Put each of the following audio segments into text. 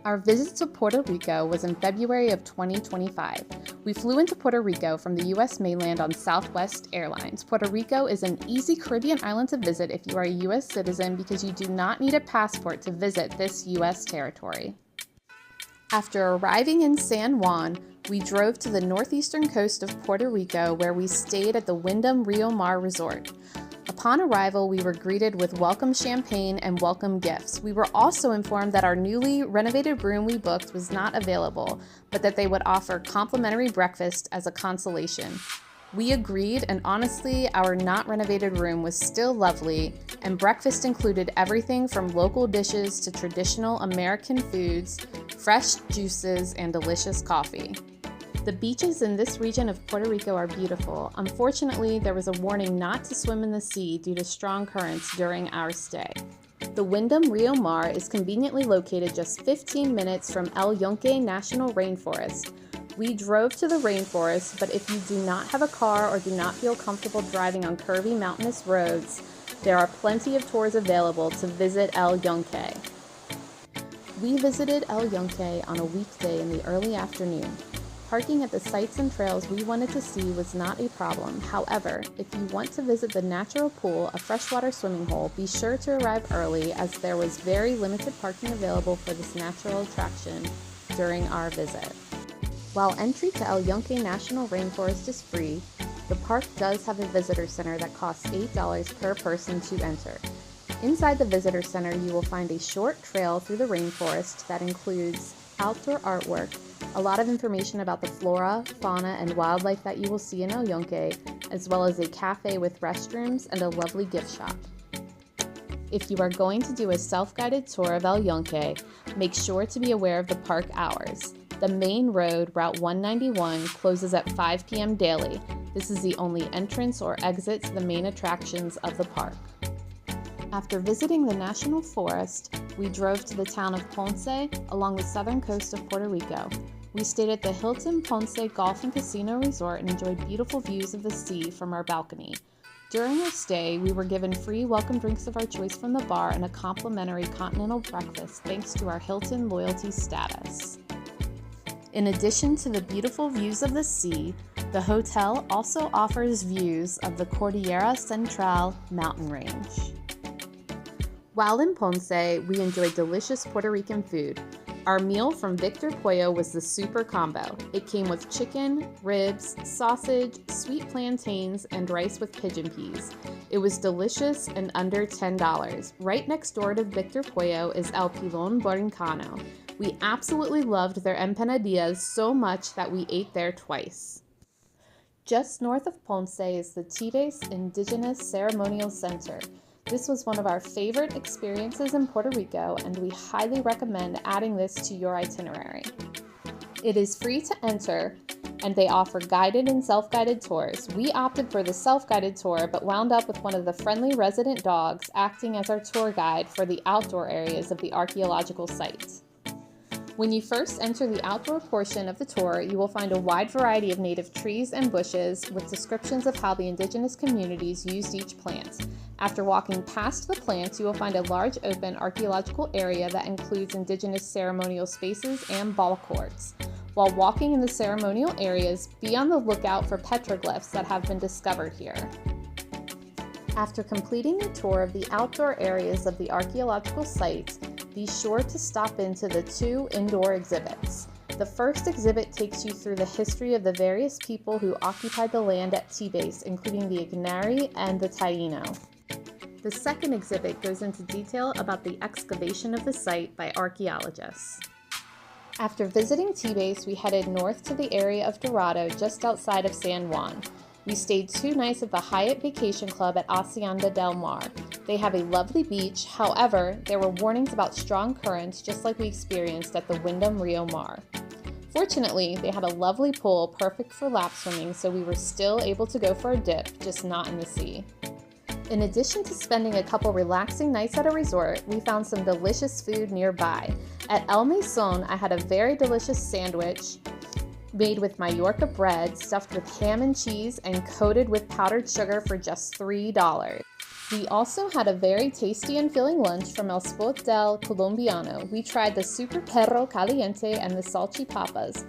Our visit to Puerto Rico was in February of 2025. We flew into Puerto Rico from the U.S. mainland on Southwest Airlines. Puerto Rico is an easy Caribbean island to visit if you are a U.S. citizen because you do not need a passport to visit this U.S. territory. After arriving in San Juan, we drove to the northeastern coast of Puerto Rico where we stayed at the Wyndham Rio Mar Resort. Upon arrival, we were greeted with welcome champagne and welcome gifts. We were also informed that our newly renovated room we booked was not available, but that they would offer complimentary breakfast as a consolation. We agreed, and honestly, our not renovated room was still lovely, and breakfast included everything from local dishes to traditional American foods, fresh juices, and delicious coffee. The beaches in this region of Puerto Rico are beautiful. Unfortunately, there was a warning not to swim in the sea due to strong currents during our stay. The Wyndham Rio Mar is conveniently located just 15 minutes from Yunque National Rainforest. We drove to the rainforest, but if you do not have a car or do not feel comfortable driving on curvy mountainous roads, there are plenty of tours available to visit Yunque. We visited Yunque on a weekday in the early afternoon. Parking at the sites and trails we wanted to see was not a problem. However, if you want to visit the natural pool, a freshwater swimming hole, be sure to arrive early as there was very limited parking available for this natural attraction during our visit. While entry to Yunque National Rainforest is free, the park does have a visitor center that costs $8 per person to enter. Inside the visitor center, you will find a short trail through the rainforest that includes outdoor artwork, a lot of information about the flora, fauna, and wildlife that you will see in Yunque, as well as a cafe with restrooms and a lovely gift shop. If you are going to do a self-guided tour of Yunque, make sure to be aware of the park hours. The main road, Route 191, closes at 5 p.m. daily. This is the only entrance or exit to the main attractions of the park. After visiting the National Forest, we drove to the town of Ponce along the southern coast of Puerto Rico. We stayed at the Hilton Ponce Golf and Casino Resort and enjoyed beautiful views of the sea from our balcony. During our stay, we were given free welcome drinks of our choice from the bar and a complimentary continental breakfast thanks to our Hilton loyalty status. In addition to the beautiful views of the sea, the hotel also offers views of the Cordillera Central mountain range. While in Ponce, we enjoyed delicious Puerto Rican food. Our meal from Victor Pollo was the super combo. It came with chicken, ribs, sausage, sweet plantains, and rice with pigeon peas. It was delicious and under $10. Right next door to Victor Pollo is El Pilon Borincano. We absolutely loved their empanadillas so much that we ate there twice. Just north of Ponce is the Tibes Indigenous Ceremonial Center. This was one of our favorite experiences in Puerto Rico, and we highly recommend adding this to your itinerary. It is free to enter, and they offer guided and self-guided tours. We opted for the self-guided tour, but wound up with one of the friendly resident dogs acting as our tour guide for the outdoor areas of the archaeological site. When you first enter the outdoor portion of the tour, you will find a wide variety of native trees and bushes with descriptions of how the indigenous communities used each plant. After walking past the plants, you will find a large open archaeological area that includes indigenous ceremonial spaces and ball courts. While walking in the ceremonial areas, be on the lookout for petroglyphs that have been discovered here. After completing the tour of the outdoor areas of the archaeological site, be sure to stop into the 2 indoor exhibits. The first exhibit takes you through the history of the various people who occupied the land at Tibes, including the Ignari and the Taino. The second exhibit goes into detail about the excavation of the site by archaeologists. After visiting Tibes, we headed north to the area of Dorado just outside of San Juan. We stayed 2 nights at the Hyatt Vacation Club at Hacienda del Mar. They have a lovely beach, however, there were warnings about strong currents just like we experienced at the Wyndham Rio Mar. Fortunately, they had a lovely pool perfect for lap swimming, so we were still able to go for a dip, just not in the sea. In addition to spending a couple relaxing nights at a resort, we found some delicious food nearby. At El Mason, I had a very delicious sandwich made with Mallorca bread, stuffed with ham and cheese, and coated with powdered sugar for just $3. We also had a very tasty and filling lunch from El Spot del Colombiano. We tried the Super Perro Caliente and the Salchipapas,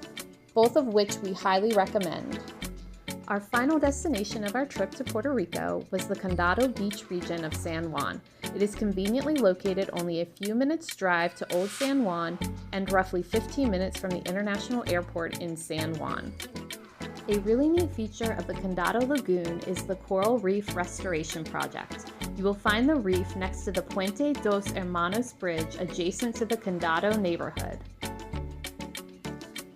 both of which we highly recommend. Our final destination of our trip to Puerto Rico was the Condado Beach region of San Juan. It is conveniently located only a few minutes' drive to Old San Juan and roughly 15 minutes from the international airport in San Juan. A really neat feature of the Condado Lagoon is the Coral Reef Restoration Project. You will find the reef next to the Puente dos Hermanos Bridge adjacent to the Condado neighborhood.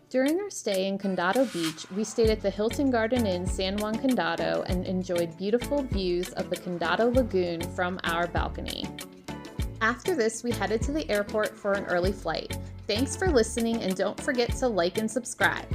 During our stay in Condado Beach, we stayed at the Hilton Garden Inn San Juan Condado and enjoyed beautiful views of the Condado Lagoon from our balcony. After this, we headed to the airport for an early flight. Thanks for listening, and don't forget to like and subscribe.